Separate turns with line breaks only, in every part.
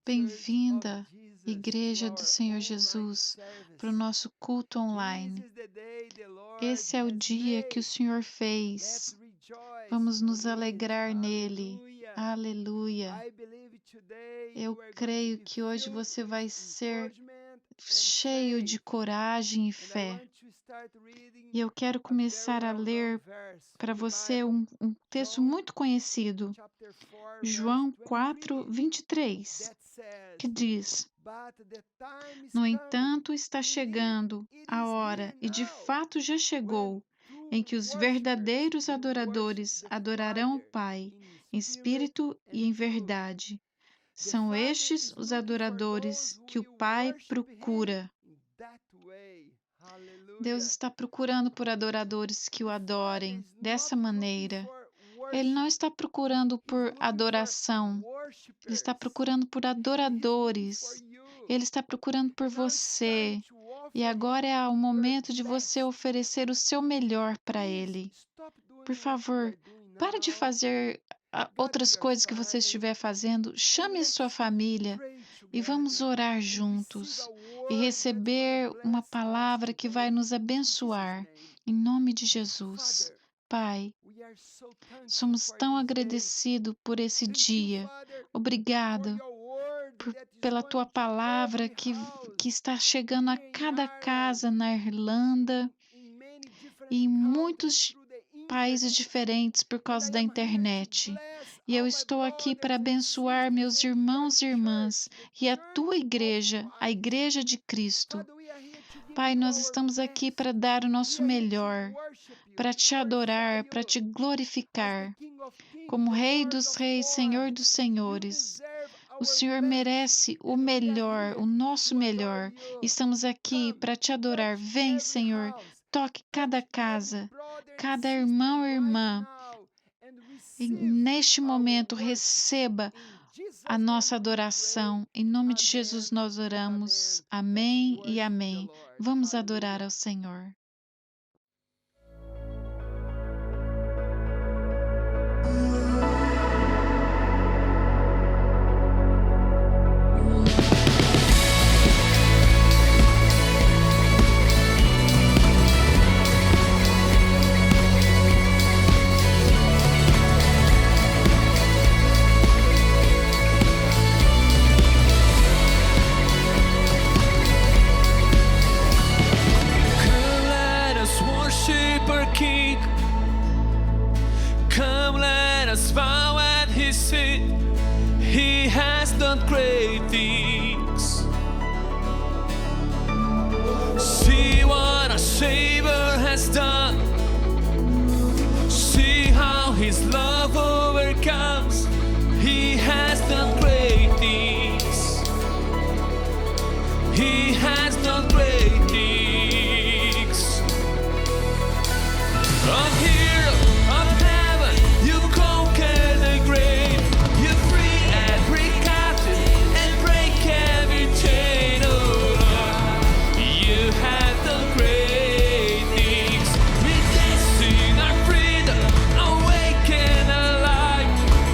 Bem-vinda, Igreja do Senhor Jesus, para o nosso culto online. Esse é o dia que o Senhor fez. Vamos nos alegrar nele. Aleluia. Eu creio que hoje você vai ser cheio de coragem e fé. E eu quero começar a ler para você um texto muito conhecido, João 4, 23, que diz: No entanto, está chegando a hora, e de fato já chegou, em que os verdadeiros adoradores adorarão o Pai em espírito e em verdade. São estes os adoradores que o Pai procura. Deus está procurando por adoradores que o adorem dessa maneira. Ele não está procurando por adoração. Ele está procurando por adoradores. Ele está procurando por você. E agora é o momento de você oferecer o seu melhor para Ele. Por favor, pare de fazer outras coisas que você estiver fazendo. Chame a sua família e vamos orar juntos e receber uma palavra que vai nos abençoar. Em nome de Jesus. Pai, somos tão agradecidos por esse dia. Obrigado pela tua palavra que está chegando a cada casa na Irlanda e em muitos países diferentes por causa da internet. E eu estou aqui para abençoar meus irmãos e irmãs e a tua igreja, a Igreja de Cristo. Pai, nós estamos aqui para dar o nosso melhor, para te adorar, para te glorificar. Como Rei dos Reis, Senhor dos Senhores. O Senhor merece o melhor, o nosso melhor. Estamos aqui para te adorar. Vem, Senhor, toque cada casa, cada irmão e irmã. E neste momento, receba a nossa adoração. Em nome de Jesus nós oramos. Amém e amém. Vamos adorar ao Senhor.
Come, let us bow at his feet. He has done great things. See what our Savior has done. See how his love overcomes. He has done great things. He has done great things. On hero of heaven, you conquer the grave. You free every captive and break every chain. Oh Lord, you have done great things. We dance in our freedom, awaken alive.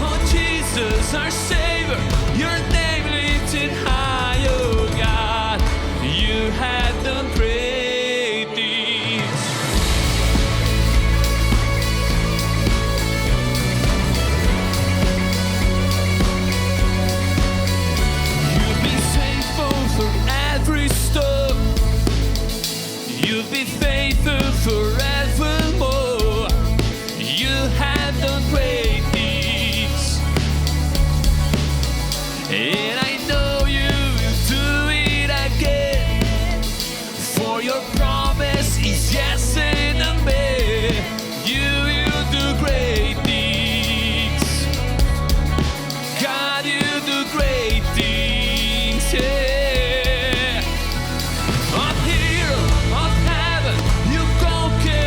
Oh Jesus, our Savior, your name lifted high. Oh God, you have done great things. You've been faithful for every storm. You've been faithful forevermore. You have done great things, and I know you will do it again. For your promise is yes and amen. You will do great things. God, you do great things, yeah. On hero of heaven, you conquer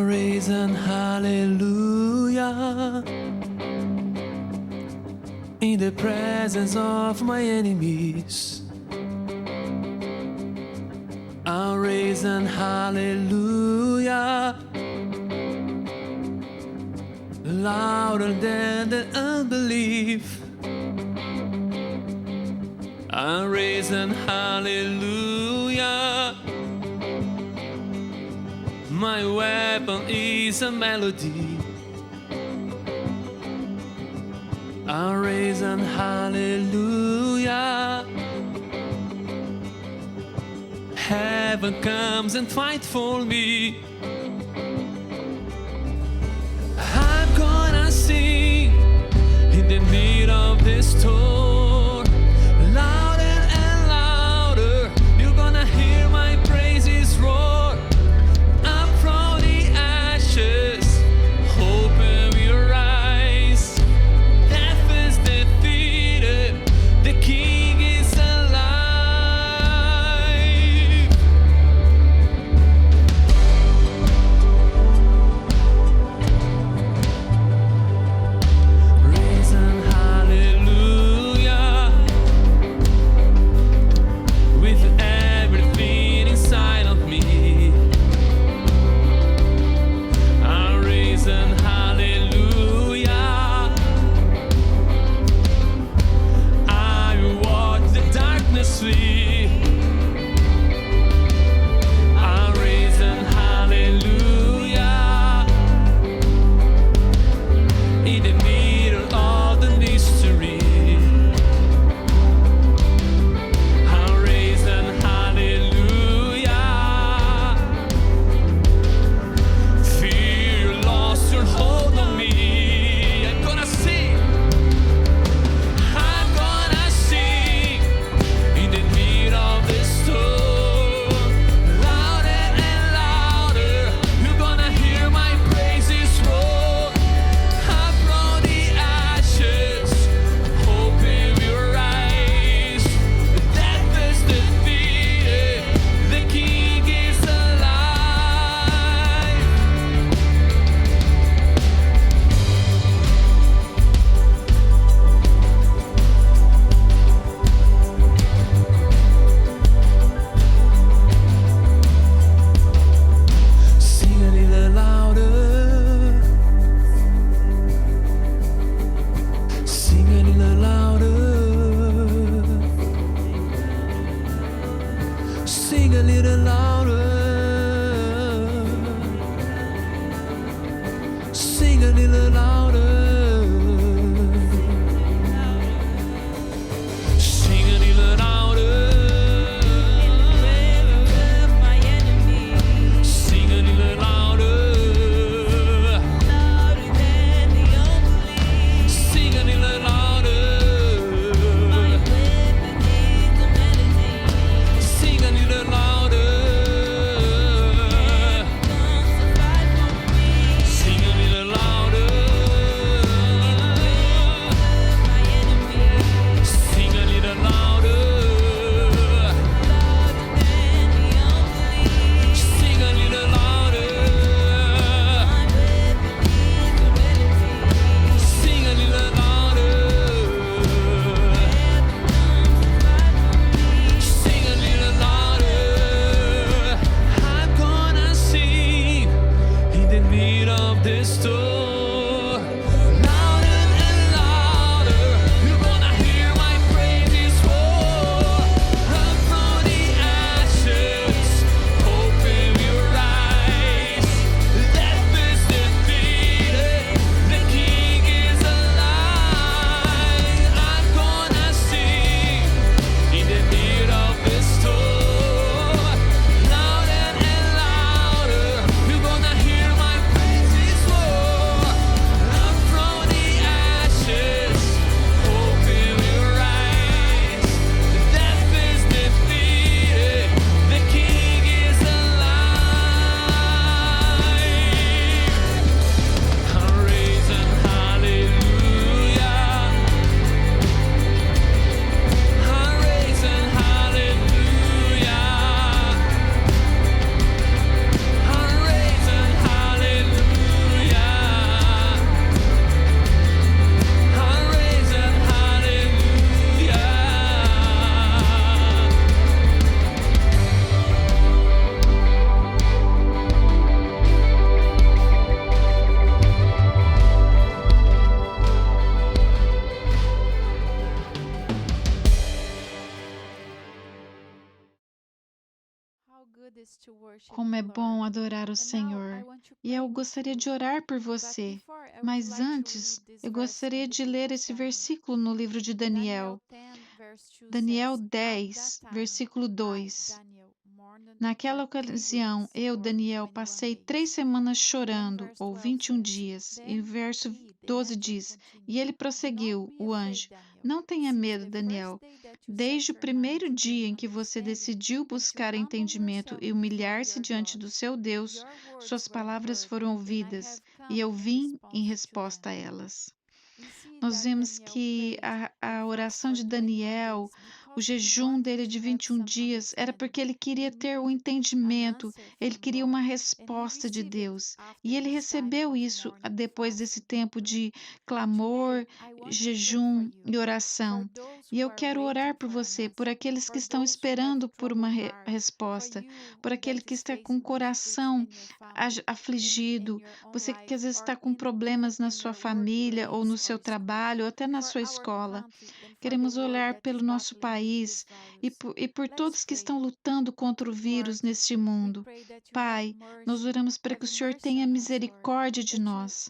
raise an hallelujah in the presence of my enemies. I'll raise an hallelujah louder than the unbelief. I'll raise an hallelujah. My weapon is a melody. I'll raise an hallelujah. Heaven comes and fight for me. I'm gonna sing in the middle of the storm, louder and louder. You're gonna hear my praises roar up from the ashes. Open your eyes. Death is defeated. The King is alive. Raise an hallelujah with everything inside of me. I'll raise an hallelujah. I will watch the darkness flee. I'll raise an hallelujah in the middle of the mystery. I'll raise an hallelujah. Fear lost your hold on me. I'm gonna sing. I'm gonna sing in the middle of the storm, louder and louder. You're gonna hear my praises roar up from the ashes. Open your eyes. Death is defeated. The King is alive. Sing a little louder. Sing a little louder. Sing a little louder. Sing a little louder. Sing a little louder. Sing a little louder. Sing a little louder. Sing a little louder. Sing a little louder.
Como é bom adorar o Senhor. E eu gostaria de orar por você. Mas antes, eu gostaria de ler esse versículo no livro de Daniel. Daniel 10, versículo 2. Naquela ocasião, eu, Daniel, passei 3 semanas chorando, ou 21 dias. E o verso 12 diz: E ele prosseguiu, o anjo: Não tenha medo, Daniel. Desde o primeiro dia em que você decidiu buscar entendimento e humilhar-se diante do seu Deus, suas palavras foram ouvidas, e eu vim em resposta a elas. Nós vemos que a oração de Daniel, o jejum dele de 21 dias, era porque ele queria ter o entendimento, ele queria uma resposta de Deus. E ele recebeu isso depois desse tempo de clamor, jejum e oração. E eu quero orar por você, por aqueles que estão esperando por uma resposta, por aquele que está com o coração afligido, você que às vezes está com problemas na sua família ou no seu trabalho, ou até na sua escola. Queremos olhar pelo nosso país e por todos que estão lutando contra o vírus neste mundo. Pai, nós oramos para que o Senhor tenha misericórdia de nós.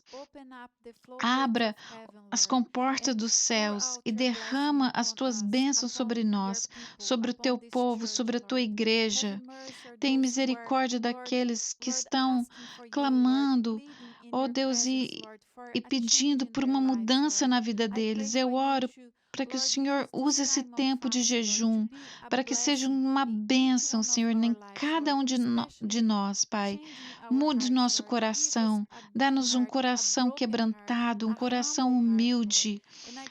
Abra as comportas dos céus e derrama as tuas bênçãos sobre nós, sobre o teu povo, sobre a tua igreja. Tem misericórdia daqueles que estão clamando, ó Deus, e pedindo por uma mudança na vida deles. Eu oro para que o Senhor use esse tempo de jejum, para que seja uma bênção, Senhor, em cada um de nós, Pai. Mude nosso coração, dá-nos um coração quebrantado, um coração humilde.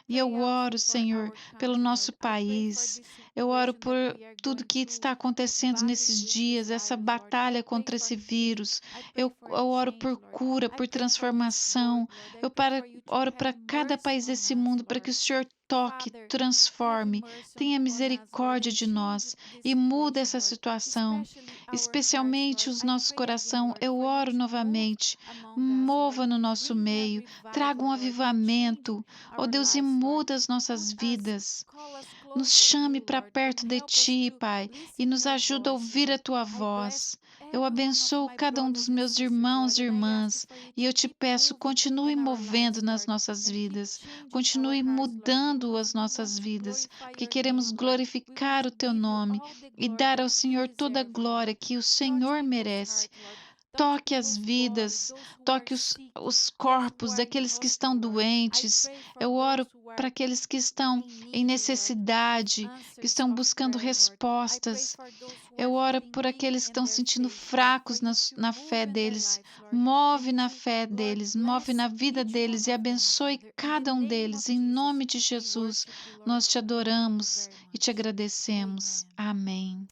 E eu oro, Senhor, pelo nosso país. Eu oro por tudo que está acontecendo nesses dias, essa batalha contra esse vírus. Eu oro por cura, por transformação. Oro para cada país desse mundo, para que o Senhor toque, transforme, tenha misericórdia de nós e muda essa situação, especialmente os nossos corações. Eu oro novamente, mova no nosso meio, traga um avivamento, ó Deus, e muda as nossas vidas. Nos chame para perto de Ti, Pai, e nos ajuda a ouvir a Tua voz. Eu abençoo cada um dos meus irmãos e irmãs, e eu te peço, continue movendo nas nossas vidas, continue mudando as nossas vidas, porque queremos glorificar o Teu nome e dar ao Senhor toda a glória que o Senhor merece. Toque as vidas, toque os corpos daqueles que estão doentes. Eu oro para aqueles que estão em necessidade, que estão buscando respostas. Eu oro por aqueles que estão se sentindo fracos na fé deles. Move na fé deles, move na vida deles e abençoe cada um deles. Em nome de Jesus, nós te adoramos e te agradecemos. Amém.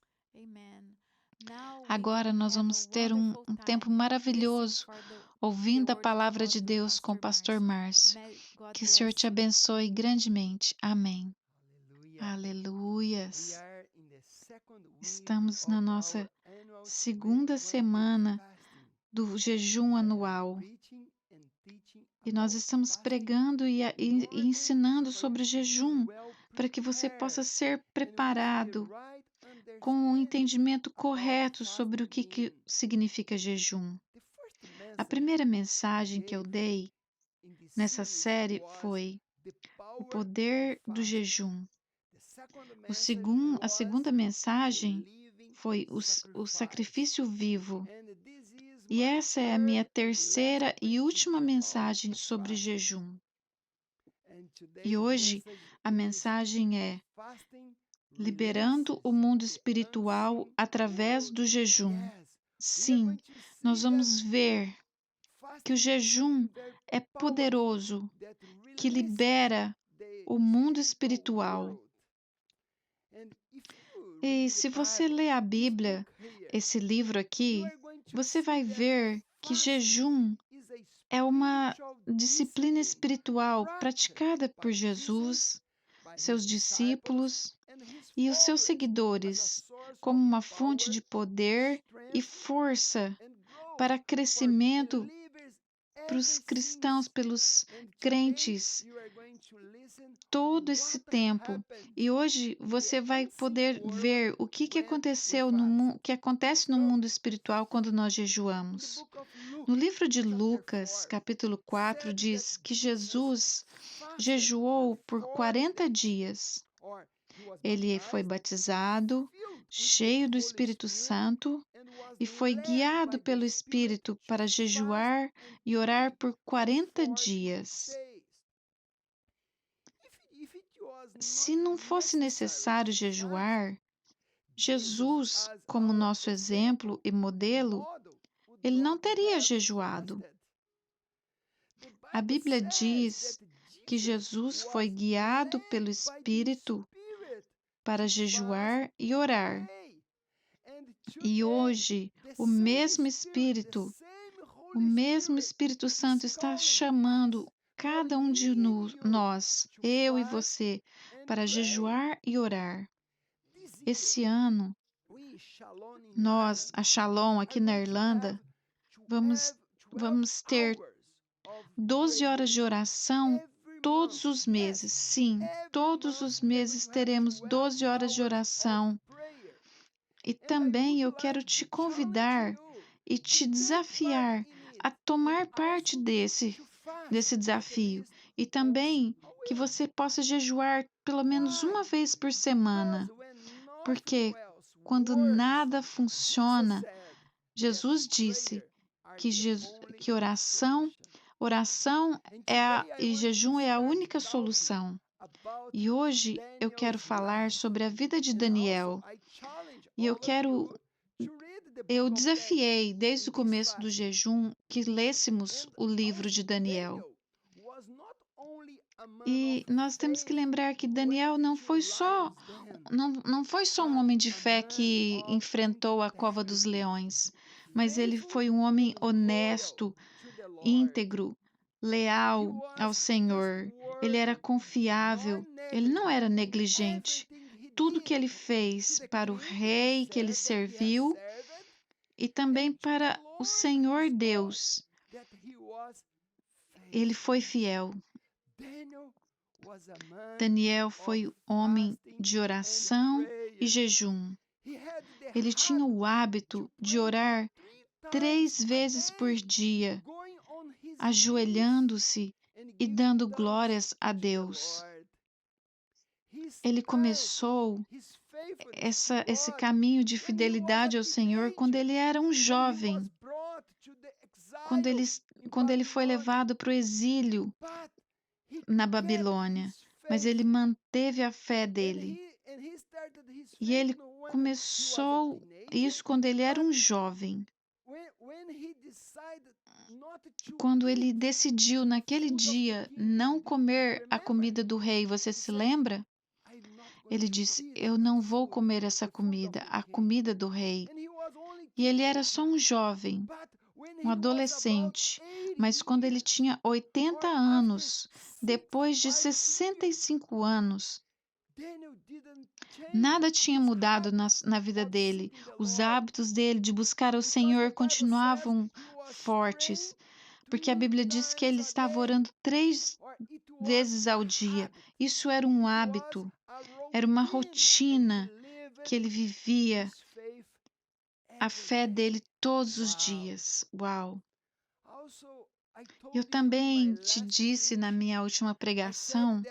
Agora nós vamos ter um tempo maravilhoso ouvindo a palavra de Deus com o pastor Márcio. Que o Senhor te abençoe grandemente. Amém. Aleluias. Estamos na nossa segunda semana do jejum anual. E nós estamos pregando e ensinando sobre o jejum para que você possa ser preparado com um entendimento correto sobre o que significa jejum. A primeira mensagem que eu dei nessa série foi o poder do jejum. A segunda mensagem foi o sacrifício vivo. E essa é a minha terceira e última mensagem sobre jejum. E hoje a mensagem é liberando o mundo espiritual através do jejum. Sim, nós vamos ver que o jejum é poderoso, que libera o mundo espiritual. E se você ler a Bíblia, esse livro aqui, você vai ver que jejum é uma disciplina espiritual praticada por Jesus, seus discípulos e os seus seguidores, como uma fonte de poder e força para crescimento para os cristãos, pelos crentes todo esse tempo. E hoje você vai poder ver o que aconteceu no mundo, que acontece no mundo espiritual quando nós jejuamos. No livro de Lucas, capítulo 4, diz que Jesus jejuou por 40 dias. Ele foi batizado, cheio do Espírito Santo, e foi guiado pelo Espírito para jejuar e orar por 40 dias. Se não fosse necessário jejuar, Jesus, como nosso exemplo e modelo, ele não teria jejuado. A Bíblia diz que Jesus foi guiado pelo Espírito para jejuar e orar. E hoje, o mesmo Espírito Santo está chamando cada um de nós, eu e você, para jejuar e orar. Esse ano, nós, a Shalom, aqui na Irlanda, vamos ter 12 horas de oração todos os meses. Sim, todos os meses teremos 12 horas de oração. E também eu quero te convidar e te desafiar a tomar parte desse desafio. E também que você possa jejuar pelo menos uma vez por semana. Porque quando nada funciona, Jesus disse que oração e jejum é a única solução. E hoje eu quero falar sobre a vida de Daniel. E eu desafiei desde o começo do jejum que lêssemos o livro de Daniel. E nós temos que lembrar que Daniel não foi só um homem de fé que enfrentou a cova dos leões, mas ele foi um homem honesto, íntegro, leal ao Senhor. Ele era confiável, ele não era negligente. Tudo que ele fez para o rei que ele serviu e também para o Senhor Deus, ele foi fiel. Daniel foi homem de oração e jejum. Ele tinha o hábito de orar 3 vezes por dia, ajoelhando-se e dando glórias a Deus. Ele começou esse caminho de fidelidade ao Senhor quando ele era um jovem, quando ele foi levado para o exílio na Babilônia, mas ele manteve a fé dele. E ele começou isso quando ele era um jovem. Quando ele decidiu naquele dia não comer a comida do rei, você se lembra? Ele disse: Eu não vou comer essa comida, a comida do rei. E ele era só um jovem, um adolescente, mas quando ele tinha 80 anos, depois de 65 anos, nada tinha mudado na vida dele. Os hábitos dele de buscar o Senhor continuavam fortes, porque a Bíblia diz que ele estava orando 3 vezes ao dia. Isso era um hábito, era uma rotina que ele vivia a fé dele todos os dias. Uau! Eu também te disse na minha última pregação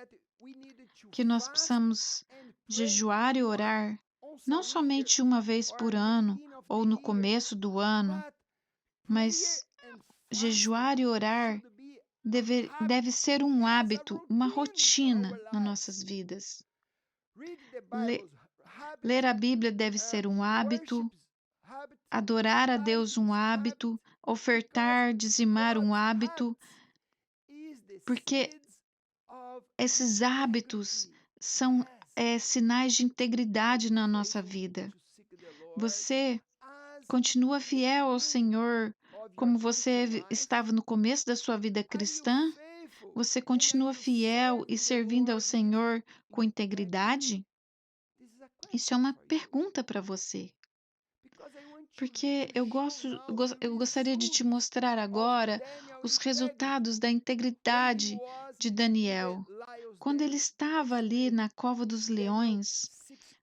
que nós precisamos jejuar e orar não somente uma vez por ano ou no começo do ano, mas jejuar e orar deve ser um hábito, uma rotina nas nossas vidas. Ler a Bíblia deve ser um hábito, adorar a Deus um hábito, ofertar, dizimar um hábito, porque esses hábitos são sinais de integridade na nossa vida. Você continua fiel ao Senhor como você estava no começo da sua vida cristã? Você continua fiel e servindo ao Senhor com integridade? Isso é uma pergunta para você. Porque eu gostaria de te mostrar agora os resultados da integridade de Daniel, quando ele estava ali na cova dos leões.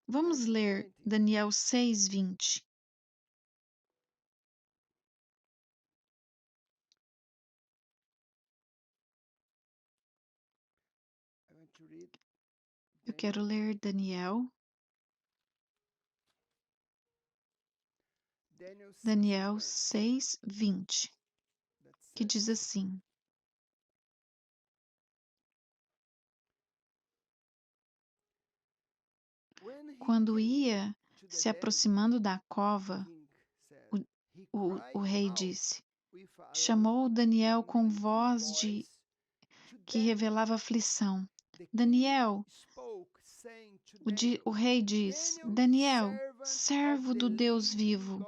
Vamos ler Daniel 6:20. Eu quero ler Daniel 6:20, que diz assim: Quando ia se aproximando da cova, o rei disse, chamou Daniel com voz que revelava aflição. Daniel, o rei diz, Daniel, servo do Deus vivo,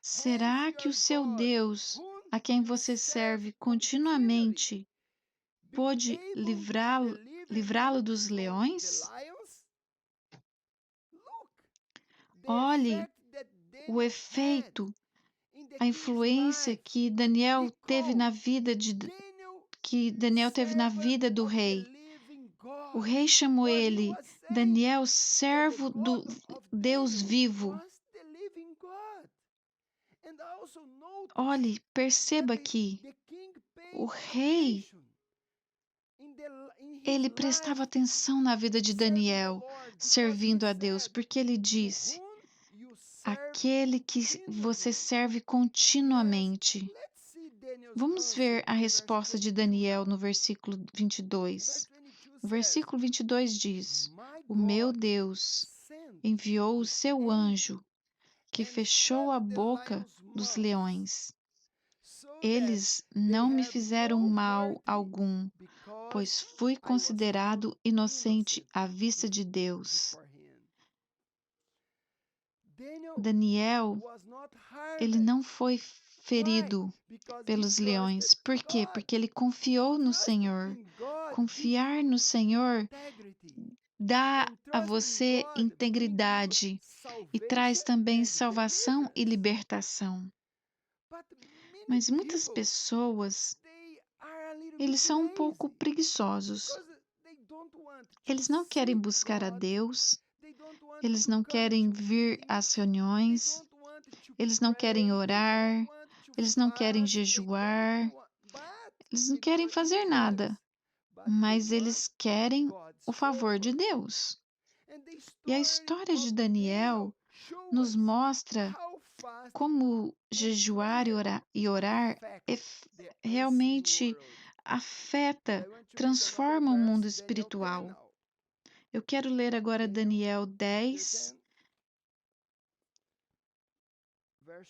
será que o seu Deus, a quem você serve continuamente, pôde livrá-lo dos leões? Olhe o efeito, a influência que Daniel teve na vida do rei. O rei chamou ele Daniel, servo do Deus vivo. Olhe, perceba que o rei, ele prestava atenção na vida de Daniel, servindo a Deus, porque ele disse, aquele que você serve continuamente. Vamos ver a resposta de Daniel no versículo 22. O versículo 22 diz, o meu Deus enviou o seu anjo, que fechou a boca dos leões. Eles não me fizeram mal algum, pois fui considerado inocente à vista de Deus. Daniel, ele não foi ferido pelos leões. Por quê? Porque ele confiou no Senhor. Confiar no Senhor dá a você integridade e traz também salvação e libertação. Mas muitas pessoas, eles são um pouco preguiçosos. Eles não querem buscar a Deus, eles não querem vir às reuniões, eles não querem orar, eles não querem jejuar, eles não querem fazer nada, mas eles querem o favor de Deus. E a história de Daniel nos mostra como jejuar e orar realmente afeta, transforma o mundo espiritual. Eu quero ler agora Daniel 10,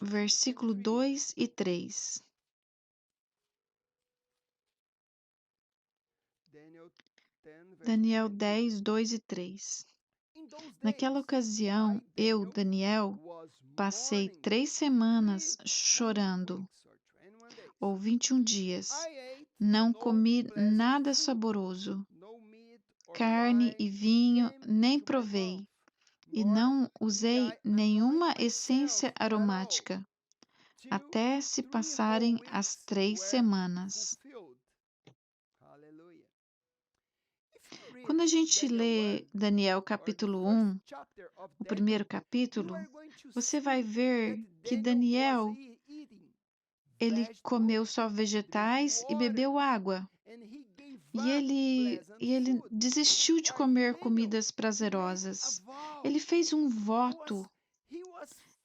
versículo 2 e 3. Daniel 10, 2 e 3. Naquela ocasião, eu, Daniel, passei 3 semanas chorando, ou 21 dias. Não comi nada saboroso, carne e vinho nem provei, e não usei nenhuma essência aromática, até se passarem as 3 semanas. Quando a gente lê Daniel capítulo 1, o primeiro capítulo, você vai ver que Daniel, ele comeu só vegetais e bebeu água. E ele desistiu de comer comidas prazerosas. Ele fez um voto.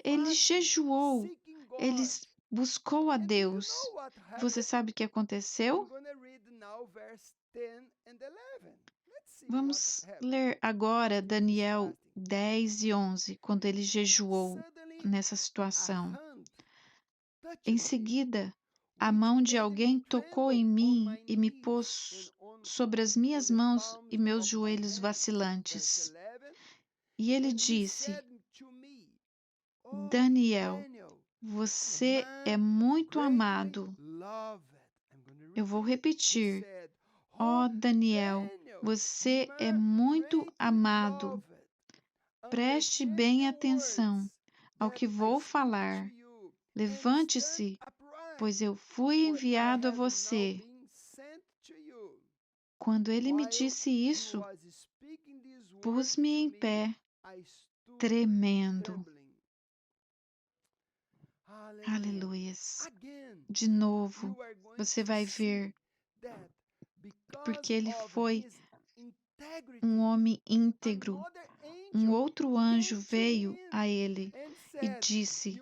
Ele jejuou. Ele buscou a Deus. Você sabe o que aconteceu? Vamos ler agora Daniel 10 e 11, quando ele jejuou nessa situação. Em seguida, a mão de alguém tocou em mim e me pôs sobre as minhas mãos e meus joelhos vacilantes. E ele disse, Daniel, você é muito amado. Eu vou repetir. Ó Daniel, você é muito amado. Preste bem atenção ao que vou falar. Levante-se, pois eu fui enviado a você. Quando ele me disse isso, pus-me em pé, tremendo. Aleluias. De novo, você vai ver, porque ele foi um homem íntegro. Um outro anjo veio a ele e disse: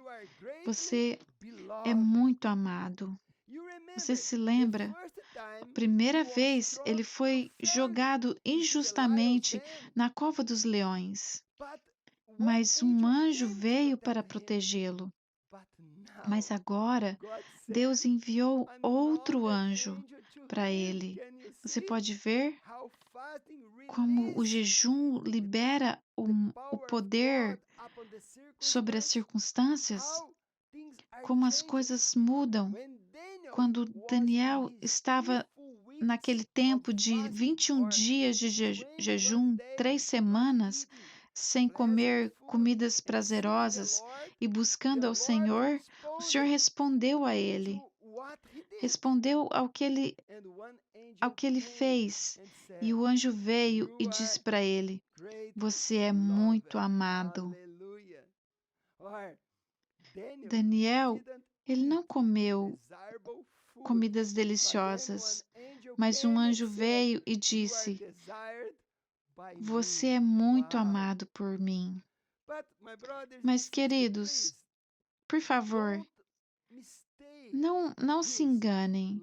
Você é muito amado. Você se lembra? A primeira vez ele foi jogado injustamente na cova dos leões, mas um anjo veio para protegê-lo. Mas agora Deus enviou outro anjo para ele. Você pode ver como o jejum libera o poder sobre as circunstâncias, como as coisas mudam. Quando Daniel estava naquele tempo de 21 dias de jejum, 3 semanas, sem comer comidas prazerosas e buscando ao Senhor, o Senhor respondeu a ele, respondeu ao que ele fez. E o anjo veio e disse para ele: Você é muito amado. Daniel, ele não comeu comidas deliciosas, mas um anjo veio e disse: Você é muito amado por mim. Mas, queridos, por favor, não se enganem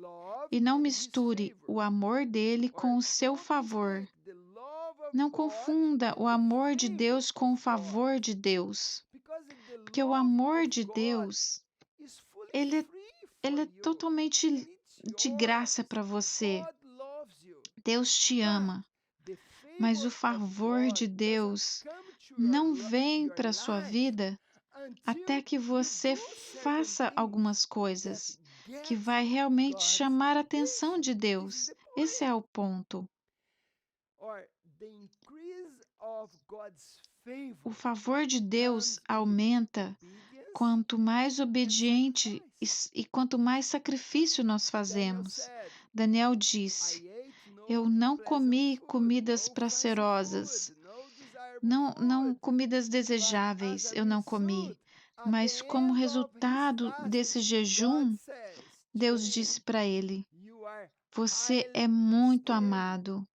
e não misture o amor dele com o seu favor. Não confunda o amor de Deus com o favor de Deus, porque o amor de Deus, ele é totalmente de graça para você. Deus te ama, mas o favor de Deus não vem para a sua vida até que você faça algumas coisas que vai realmente chamar a atenção de Deus. Esse é o ponto. O favor de Deus aumenta quanto mais obediente e quanto mais sacrifício nós fazemos. Daniel disse: Eu não comi comidas prazerosas, não comidas desejáveis, eu não comi. Mas como resultado desse jejum, Deus disse para ele: Você é muito amado,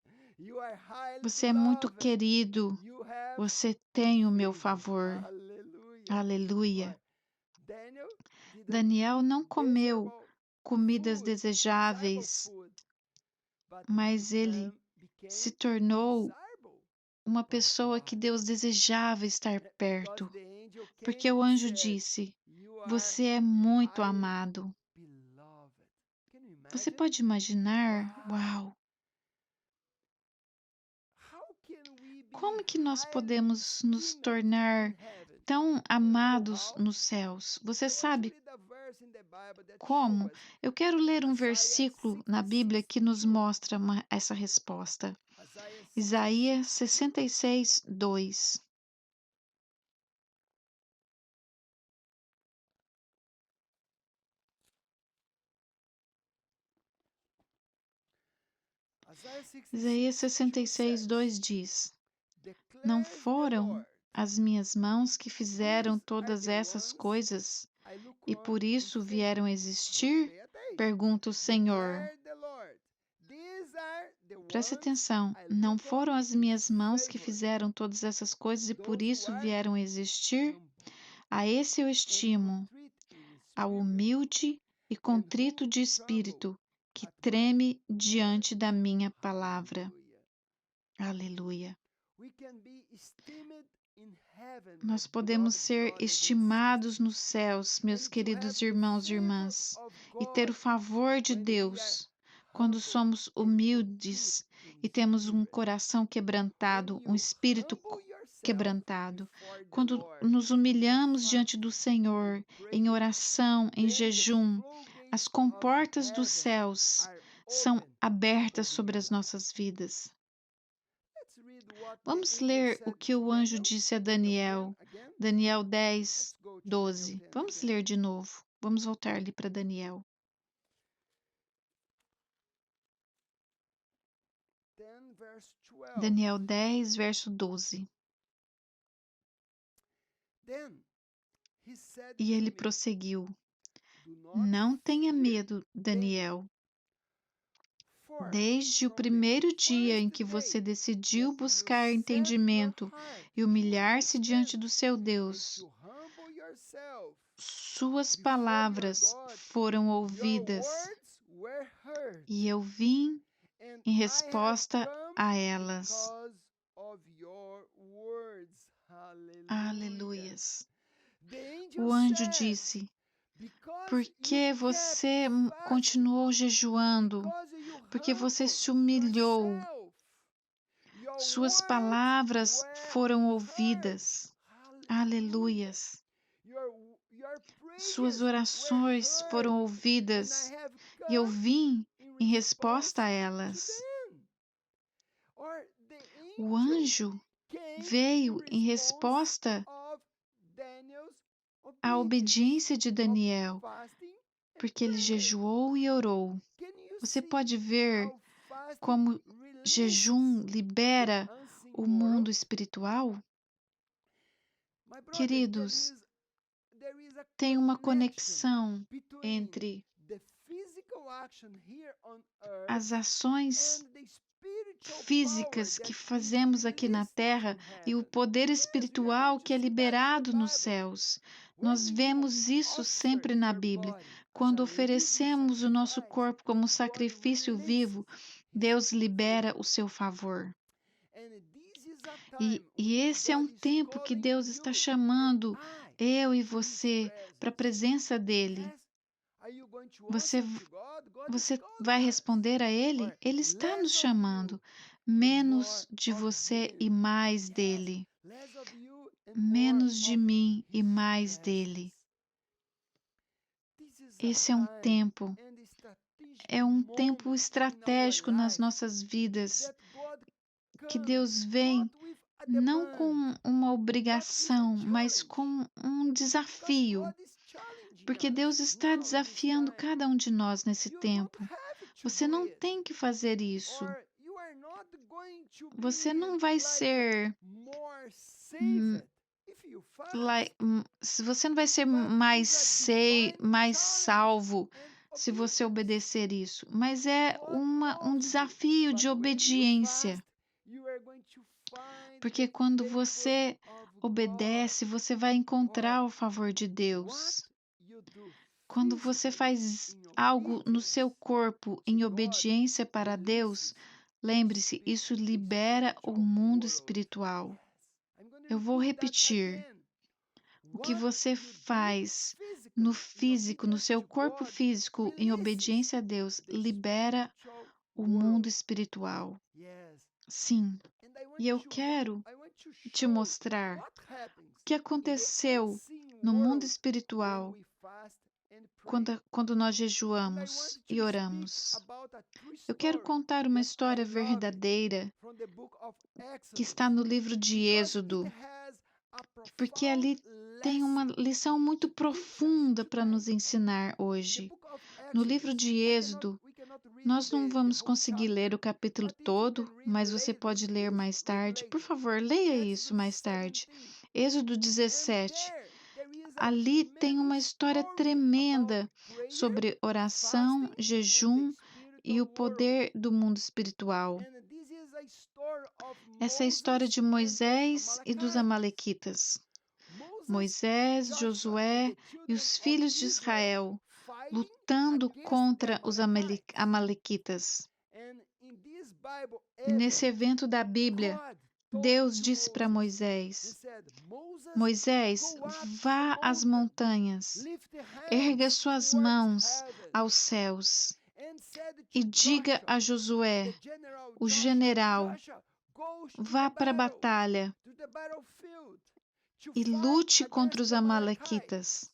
você é muito querido, você tem o meu favor. Aleluia. Daniel não comeu comidas desejáveis, mas ele se tornou uma pessoa que Deus desejava estar perto, porque o anjo disse: Você é muito amado. Você pode imaginar? Uau! Como que nós podemos nos tornar tão amados nos céus? Você sabe como? Eu quero ler um versículo na Bíblia que nos mostra essa resposta. Isaías 66, 2. Isaías 66, 2 diz: Não foram as minhas mãos que fizeram todas essas coisas e por isso vieram a existir? Pergunta o Senhor. Preste atenção, não foram as minhas mãos que fizeram todas essas coisas e por isso vieram a existir? A esse eu estimo, ao humilde e contrito de espírito, que treme diante da minha palavra. Aleluia. Nós podemos ser estimados nos céus, meus queridos irmãos e irmãs, e ter o favor de Deus quando somos humildes e temos um coração quebrantado, um espírito quebrantado. Quando nos humilhamos diante do Senhor, em oração, em jejum, as comportas dos céus são abertas sobre as nossas vidas. Vamos ler o que o anjo disse a Daniel. Daniel 10, 12. Vamos ler de novo. Vamos voltar ali para Daniel. Daniel 10, verso 12. E ele prosseguiu: Não tenha medo, Daniel. Desde o primeiro dia em que você decidiu buscar entendimento e humilhar-se diante do seu Deus, suas palavras foram ouvidas e eu vim em resposta a elas. Aleluias. O anjo disse: Por que você continuou jejuando? Porque você se humilhou. Suas palavras foram ouvidas. Aleluias. Suas orações foram ouvidas e eu vim em resposta a elas. O anjo veio em resposta à obediência de Daniel, porque ele jejuou e orou. Você pode ver como jejum libera o mundo espiritual? Queridos, tem uma conexão entre as ações físicas que fazemos aqui na Terra e o poder espiritual que é liberado nos céus. Nós vemos isso sempre na Bíblia. Quando oferecemos o nosso corpo como sacrifício vivo, Deus libera o seu favor. E esse é um tempo que Deus está chamando eu e você para a presença dEle. Você vai responder a Ele? Ele está nos chamando. Menos de você e mais dEle. Menos de mim e mais dEle. Esse é um tempo estratégico nas nossas vidas, que Deus vem não com uma obrigação, mas com um desafio. Porque Deus está desafiando cada um de nós nesse tempo. Você não tem que fazer isso. Você não vai ser você não vai ser mais salvo se você obedecer isso. Mas é um desafio de obediência. Porque quando você obedece, você vai encontrar o favor de Deus. Quando você faz algo no seu corpo em obediência para Deus, lembre-se, isso libera o mundo espiritual. Eu vou repetir. O que você faz no físico, no seu corpo físico, em obediência a Deus, libera o mundo espiritual. Sim. E eu quero te mostrar o que aconteceu no mundo espiritual quando nós jejuamos e oramos. Eu quero contar uma história verdadeira que está no livro de Êxodo, porque ali tem uma lição muito profunda para nos ensinar hoje. No livro de Êxodo, nós não vamos conseguir ler o capítulo todo, mas você pode ler mais tarde. Por favor, leia isso mais tarde. Êxodo 17. Ali tem uma história tremenda sobre oração, jejum e o poder do mundo espiritual. Essa é a história de Moisés e dos amalequitas. Moisés, Josué e os filhos de Israel lutando contra os amalequitas. Nesse evento da Bíblia, Deus disse para Moisés: Moisés, vá às montanhas, erga suas mãos aos céus e diga a Josué, o general, vá para a batalha e lute contra os amalequitas.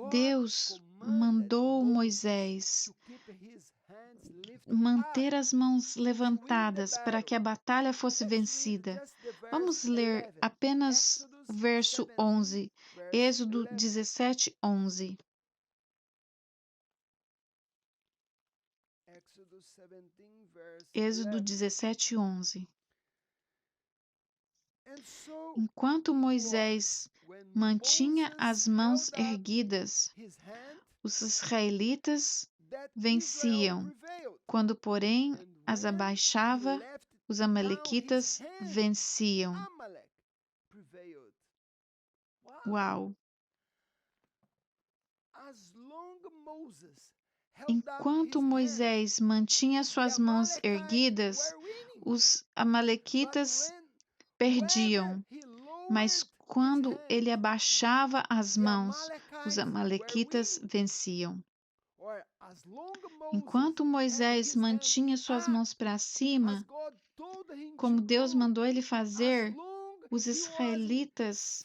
Deus mandou Moisés manter as mãos levantadas para que a batalha fosse vencida. Vamos ler apenas o verso 11, Êxodo 17, 11. Êxodo 17, 11. Enquanto Moisés mantinha as mãos erguidas, os israelitas venciam. Quando, porém, as abaixava, os amalequitas venciam. Uau! Enquanto Moisés mantinha suas mãos erguidas, os amalequitas perdiam. Mas quando ele abaixava as mãos, os amalequitas venciam. Enquanto Moisés mantinha suas mãos para cima, como Deus mandou ele fazer, os israelitas,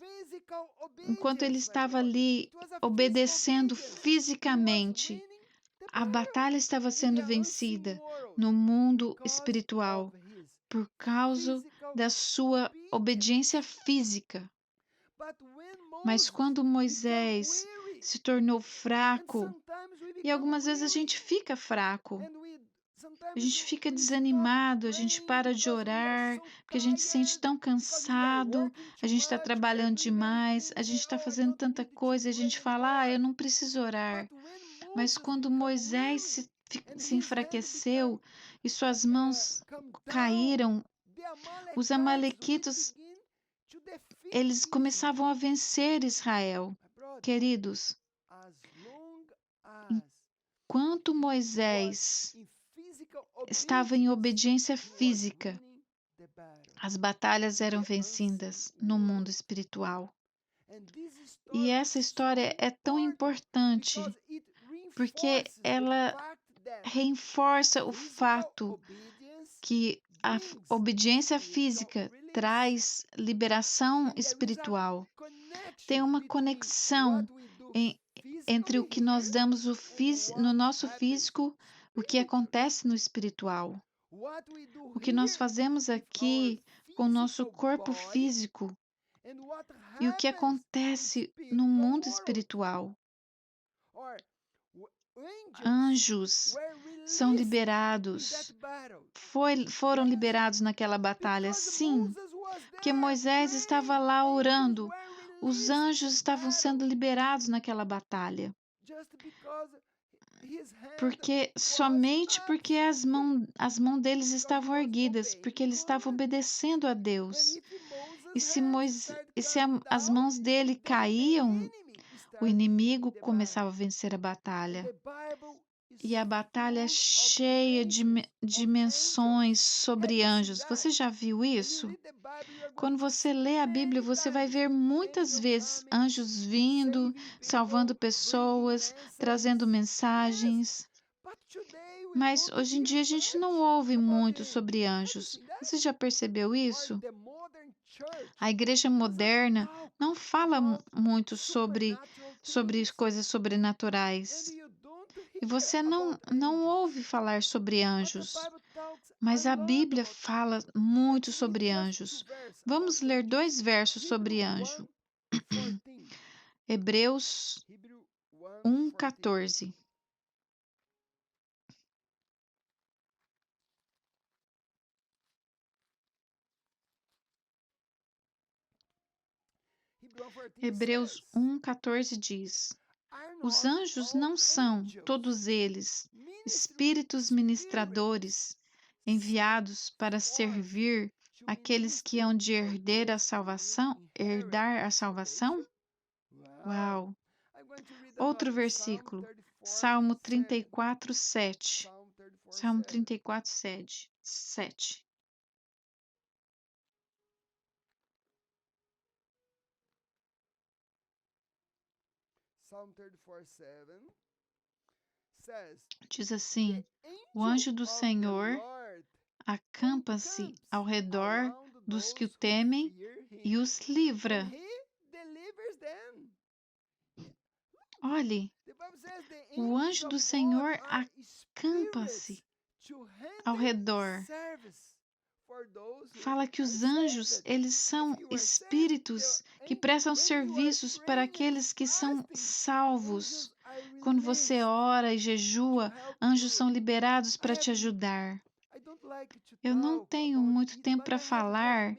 enquanto ele estava ali obedecendo fisicamente, a batalha estava sendo vencida no mundo espiritual por causa da sua obediência física. Mas quando Moisés se tornou fraco, e algumas vezes a gente fica fraco, a gente fica desanimado, a gente para de orar, porque a gente se sente tão cansado, a gente está trabalhando demais, a gente está fazendo tanta coisa, e a gente fala, eu não preciso orar. Mas quando Moisés se enfraqueceu e suas mãos caíram, os amalequitas, eles começavam a vencer Israel. Queridos, enquanto Moisés estava em obediência física, as batalhas eram vencidas no mundo espiritual. E essa história é tão importante porque ela reforça o fato que a obediência física traz liberação espiritual. Tem uma conexão entre o que nós damos no nosso físico, o que acontece no espiritual. O que nós fazemos aqui com o nosso corpo físico e o que acontece no mundo espiritual. Anjos são liberados, foram liberados naquela batalha, sim, porque Moisés estava lá orando, os anjos estavam sendo liberados naquela batalha. Somente porque as mãos deles estavam erguidas, porque ele estava obedecendo a Deus. E se as mãos dele caíam, o inimigo começava a vencer a batalha. E a batalha é cheia de dimensões sobre anjos. Você já viu isso? Quando você lê a Bíblia, você vai ver muitas vezes anjos vindo, salvando pessoas, trazendo mensagens. Mas hoje em dia a gente não ouve muito sobre anjos. Você já percebeu isso? A igreja moderna não fala muito sobre coisas sobrenaturais. E você não ouve falar sobre anjos. Mas a Bíblia fala muito sobre anjos. Vamos ler 2 versos sobre anjo. Hebreus 1:14. Hebreus 1:14 diz: Os anjos não são, todos eles, espíritos ministradores, enviados para servir aqueles que hão de herdar a salvação? Uau! Outro versículo, Salmo 34, 7. Salmo 34, 7. Diz assim: O anjo do Senhor acampa-se ao redor dos que o temem e os livra. Olhe, o anjo do Senhor acampa-se ao redor. Fala que os anjos, eles são espíritos que prestam serviços para aqueles que são salvos. Quando você ora e jejua, anjos são liberados para te ajudar. Eu não tenho muito tempo para falar,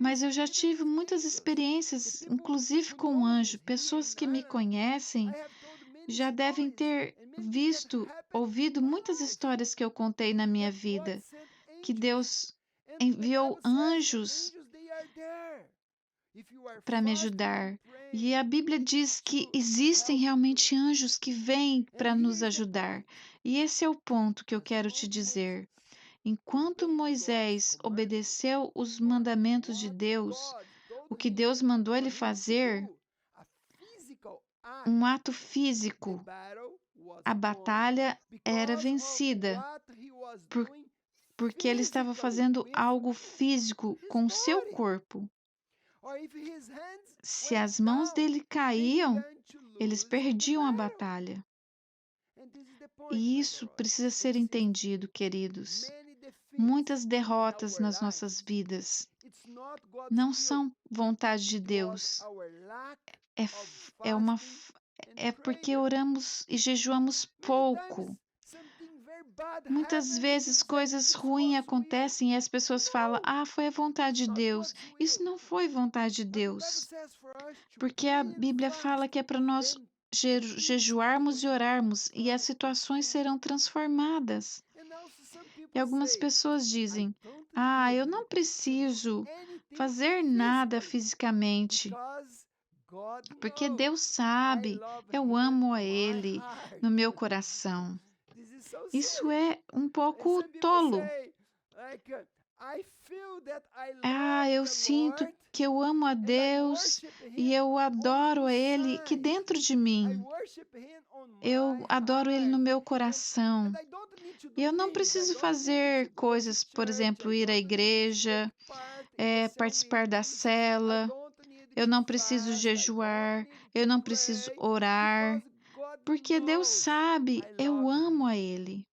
mas eu já tive muitas experiências, inclusive com um anjo. Pessoas que me conhecem já devem ter ouvido muitas histórias que eu contei na minha vida, que Deus enviou anjos para me ajudar. E a Bíblia diz que existem realmente anjos que vêm para nos ajudar. E esse é o ponto que eu quero te dizer. Enquanto Moisés obedeceu os mandamentos de Deus, o que Deus mandou ele fazer, um ato físico, a batalha era vencida, por- porque ele estava fazendo algo físico com o seu corpo. Se as mãos dele caíam, eles perdiam a batalha. E isso precisa ser entendido, queridos. Muitas derrotas nas nossas vidas não são vontade de Deus. É porque oramos e jejuamos pouco. Muitas vezes coisas ruins acontecem e as pessoas falam: "Ah, foi a vontade de Deus". Isso não foi vontade de Deus, porque a Bíblia fala que é para nós jejuarmos e orarmos e as situações serão transformadas. E algumas pessoas dizem: "Ah, eu não preciso fazer nada fisicamente, porque Deus sabe, eu amo a Ele no meu coração". Isso é um pouco tolo. Ah, eu sinto que eu amo a Deus e eu adoro a Ele aqui dentro de mim. Eu adoro Ele no meu coração. E eu não preciso fazer coisas, por exemplo, ir à igreja, participar da cela. Eu não preciso jejuar, eu não preciso orar, porque Deus sabe, eu amo a Ele.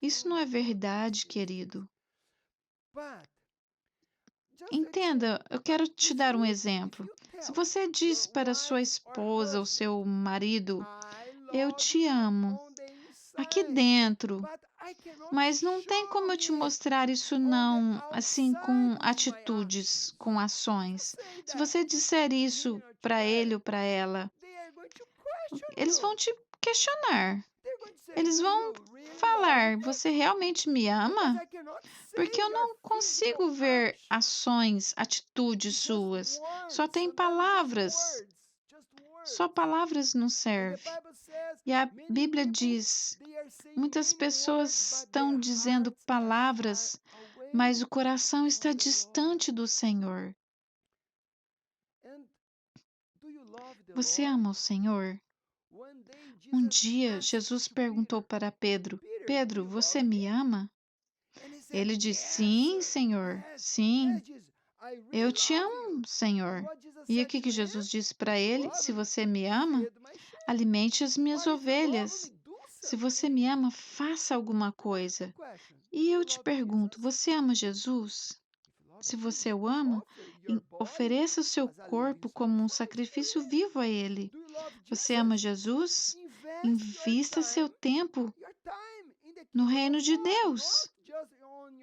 Isso não é verdade, querido. Entenda, eu quero te dar um exemplo. Se você diz para sua esposa ou seu marido: "Eu te amo", aqui dentro, mas não tem como eu te mostrar isso não, assim, com atitudes, com ações. Se você disser isso para ele ou para ela, eles vão te questionar. Eles vão falar: "Você realmente me ama?" Porque eu não consigo ver ações, atitudes suas. Só tem palavras. Só palavras não servem. E a Bíblia diz: muitas pessoas estão dizendo palavras, mas o coração está distante do Senhor. Você ama o Senhor? Um dia, Jesus perguntou para Pedro: "Pedro, você me ama?" Ele disse: "Sim, Senhor, sim, eu te amo, Senhor." E o que Jesus disse para ele? "Se você me ama, alimente as minhas ovelhas. Se você me ama, faça alguma coisa." E eu te pergunto: você ama Jesus? Se você o ama, ofereça o seu corpo como um sacrifício vivo a Ele. Você ama Jesus? Invista seu tempo no reino de Deus,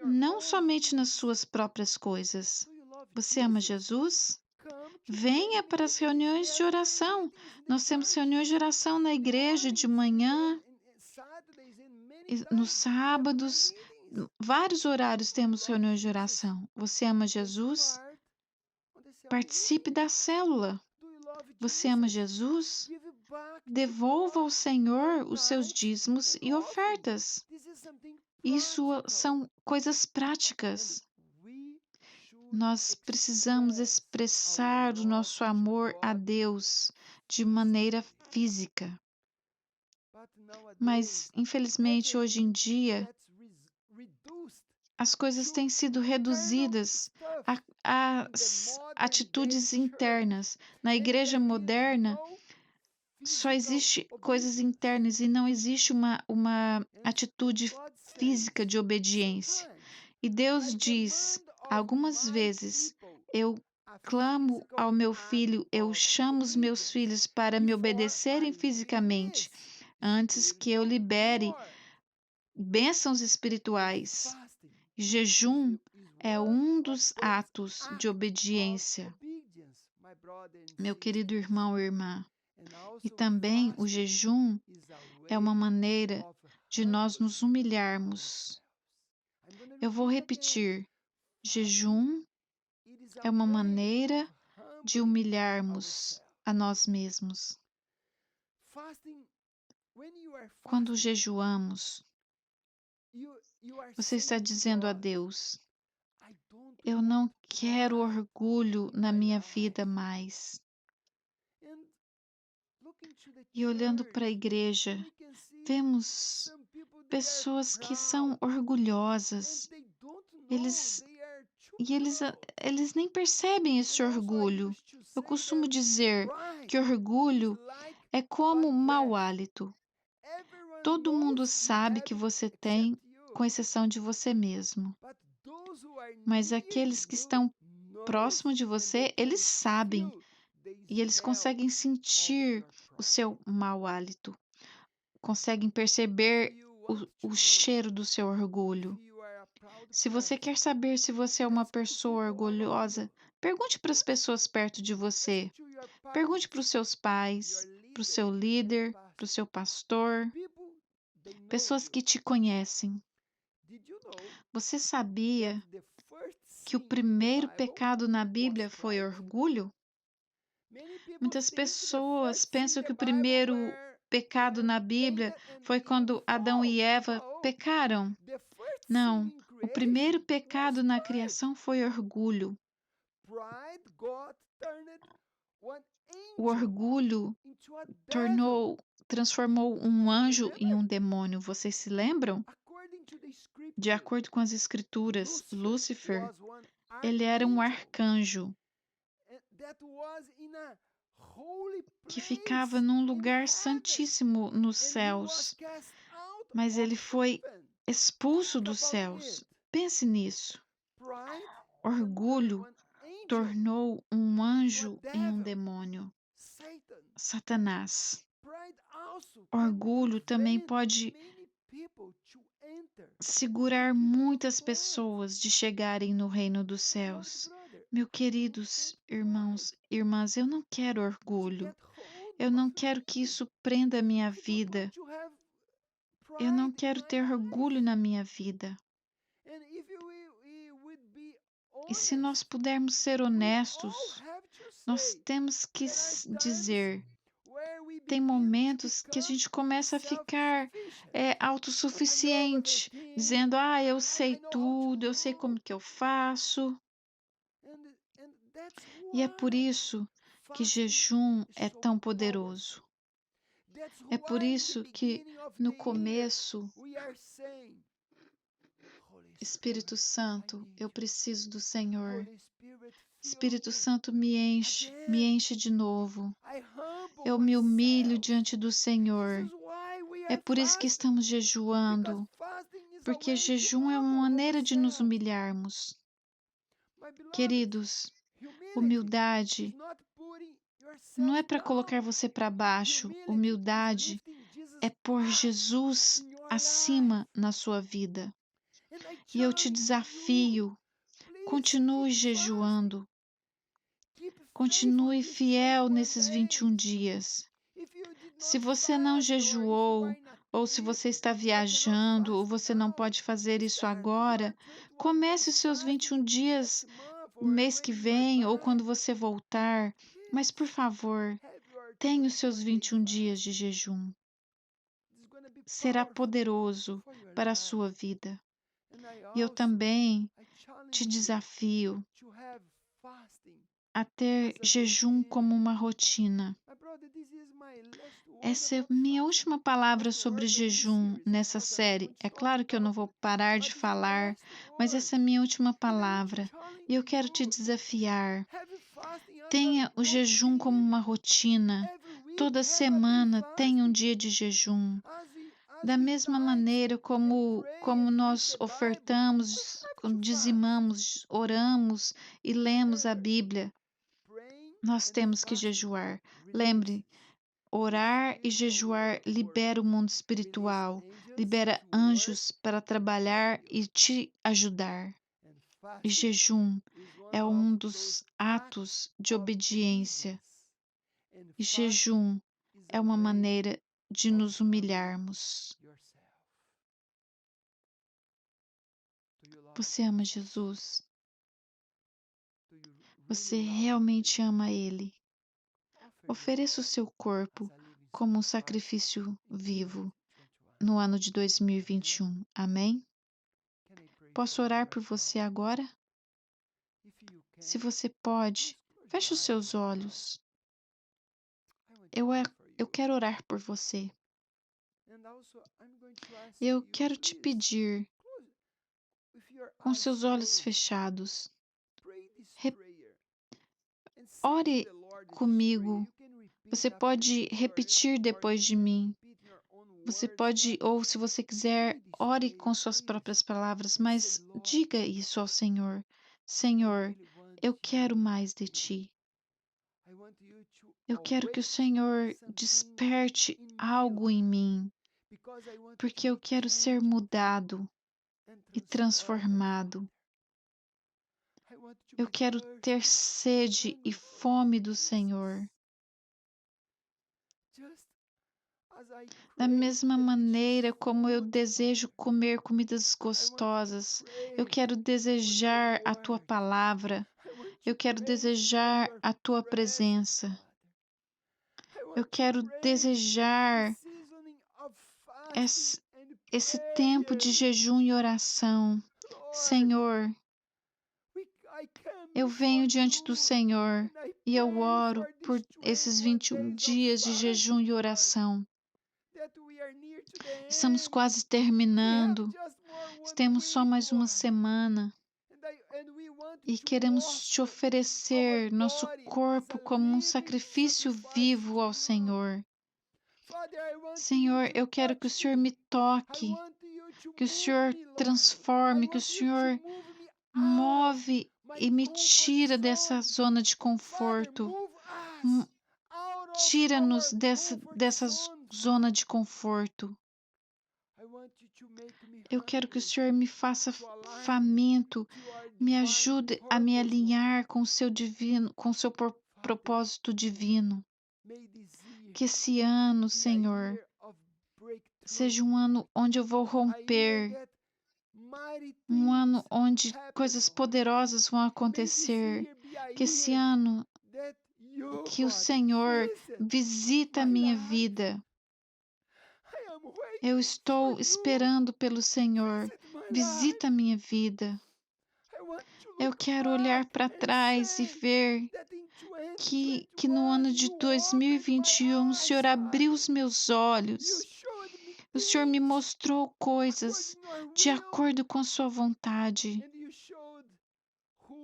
não somente nas suas próprias coisas. Você ama Jesus? Venha para as reuniões de oração. Nós temos reuniões de oração na igreja de manhã, nos sábados, vários horários temos reuniões de oração. Você ama Jesus? Participe da célula. Você ama Jesus? Devolva ao Senhor os seus dízimos e ofertas. Isso são coisas práticas. Nós precisamos expressar o nosso amor a Deus de maneira física. Mas, infelizmente, hoje em dia, as coisas têm sido reduzidas às atitudes internas. Na igreja moderna, só existe coisas internas e não existe uma atitude física de obediência. E Deus diz algumas vezes: "Eu clamo ao meu filho, eu chamo os meus filhos para me obedecerem fisicamente, antes que eu libere bênçãos espirituais. Jejum é um dos atos de obediência, meu querido irmão ou irmã. E também o jejum é uma maneira de nós nos humilharmos. Eu vou repetir: jejum é uma maneira de humilharmos a nós mesmos. Quando jejuamos, você está dizendo a Deus: eu não quero orgulho na minha vida mais. E olhando para a igreja, vemos pessoas que são orgulhosas. Eles eles nem percebem esse orgulho. Eu costumo dizer que orgulho é como mau hálito. Todo mundo sabe que você tem, com exceção de você mesmo. Mas aqueles que estão próximo de você, eles sabem e eles conseguem sentir o seu mau hálito, conseguem perceber o cheiro do seu orgulho. Se você quer saber se você é uma pessoa orgulhosa, pergunte para as pessoas perto de você. Pergunte para os seus pais, para o seu líder, para o seu pastor, pessoas que te conhecem. Você sabia que o primeiro pecado na Bíblia foi orgulho? Muitas pessoas pensam que o primeiro pecado na Bíblia foi quando Adão e Eva pecaram. Não, o primeiro pecado na criação foi orgulho. O orgulho transformou um anjo em um demônio. Vocês se lembram? De acordo com as escrituras, Lúcifer, ele era um arcanjo que ficava num lugar santíssimo nos céus, mas ele foi expulso dos céus. Pense nisso. Orgulho tornou um anjo em um demônio, Satanás. Orgulho também pode segurar muitas pessoas de chegarem no reino dos céus. Meus queridos irmãos e irmãs, eu não quero orgulho. Eu não quero que isso prenda a minha vida. Eu não quero ter orgulho na minha vida. E se nós pudermos ser honestos, nós temos que dizer: tem momentos que a gente começa a ficar autossuficiente, dizendo: eu sei tudo, eu sei como que eu faço. E é por isso que jejum é tão poderoso. É por isso que no começo, Espírito Santo, eu preciso do Senhor. Espírito Santo, me enche de novo. Eu me humilho diante do Senhor. É por isso que estamos jejuando, porque jejum é uma maneira de nos humilharmos. Queridos, humildade não é para colocar você para baixo. Humildade é pôr Jesus acima na sua vida. E eu te desafio, continue jejuando. Continue fiel nesses 21 dias. Se você não jejuou, ou se você está viajando, ou você não pode fazer isso agora, comece os seus 21 dias o mês que vem, ou quando você voltar. Mas, por favor, tenha os seus 21 dias de jejum. Será poderoso para a sua vida. E eu também te desafio a ter jejum como uma rotina. Essa é minha última palavra sobre jejum nessa série. É claro que eu não vou parar de falar, mas essa é minha última palavra. E eu quero te desafiar. Tenha o jejum como uma rotina. Toda semana tenha um dia de jejum. Da mesma maneira como nós ofertamos, dizimamos, oramos e lemos a Bíblia. Nós temos que jejuar. Lembre, orar e jejuar libera o mundo espiritual, libera anjos para trabalhar e te ajudar. E jejum é um dos atos de obediência. E jejum é uma maneira de nos humilharmos. Você ama Jesus? Você realmente ama Ele? Ofereça o seu corpo como um sacrifício vivo no ano de 2021. Amém? Posso orar por você agora? Se você pode, feche os seus olhos. Eu quero orar por você. Eu quero te pedir, com seus olhos fechados, ore comigo. Você pode repetir depois de mim. Você pode, ou se você quiser, ore com suas próprias palavras, mas diga isso ao Senhor. Senhor, eu quero mais de ti. Eu quero que o Senhor desperte algo em mim, porque eu quero ser mudado e transformado. Eu quero ter sede e fome do Senhor. Da mesma maneira como eu desejo comer comidas gostosas, eu quero desejar a tua palavra, eu quero desejar a tua presença. Eu quero desejar esse tempo de jejum e oração. Senhor, eu venho diante do Senhor e eu oro por esses 21 dias de jejum e oração. Estamos quase terminando. Temos só mais uma semana e queremos te oferecer nosso corpo como um sacrifício vivo ao Senhor. Senhor, eu quero que o Senhor me toque, que o Senhor transforme, que o Senhor move e me tira dessa zona de conforto. Tira-nos dessa zona de conforto. Eu quero que o Senhor me faça faminto, me ajude a me alinhar com o seu divino, com o seu propósito divino. Que esse ano, Senhor, seja um ano onde eu vou romper, um ano onde coisas poderosas vão acontecer. Que esse ano que o Senhor visita a minha vida. Eu estou esperando pelo Senhor. Visita a minha vida. Eu quero olhar para trás e ver que no ano de 2021 o Senhor abriu os meus olhos. O Senhor me mostrou coisas de acordo com a sua vontade.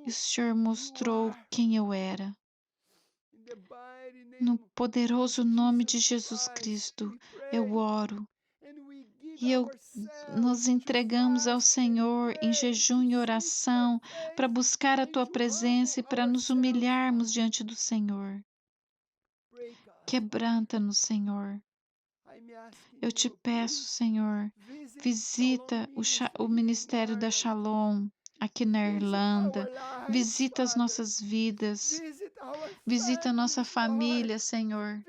E o Senhor mostrou quem eu era. No poderoso nome de Jesus Cristo, eu oro. E nos entregamos ao Senhor em jejum e oração para buscar a Tua presença e para nos humilharmos diante do Senhor. Quebranta-nos, Senhor. Eu te peço, Senhor, visita o Ministério da Shalom aqui na Irlanda. Visita as nossas vidas. Visita a nossa família, Senhor.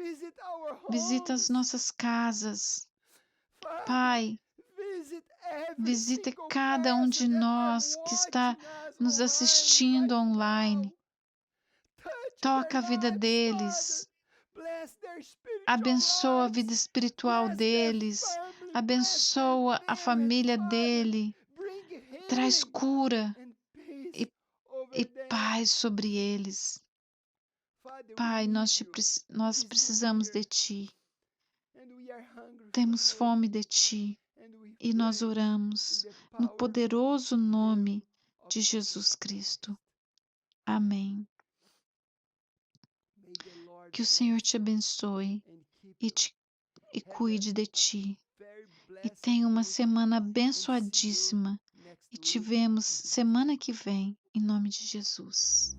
Visita as nossas casas. Pai, visite cada um de nós que está nos assistindo online. Toca a vida deles. Abençoa a vida espiritual deles. Abençoa a família dele. Traz cura e paz sobre eles. Pai, nós precisamos de Ti. Temos fome de Ti. E nós oramos no poderoso nome de Jesus Cristo. Amém. Que o Senhor te abençoe e cuide de ti. E tenha uma semana abençoadíssima. E te vemos semana que vem, em nome de Jesus.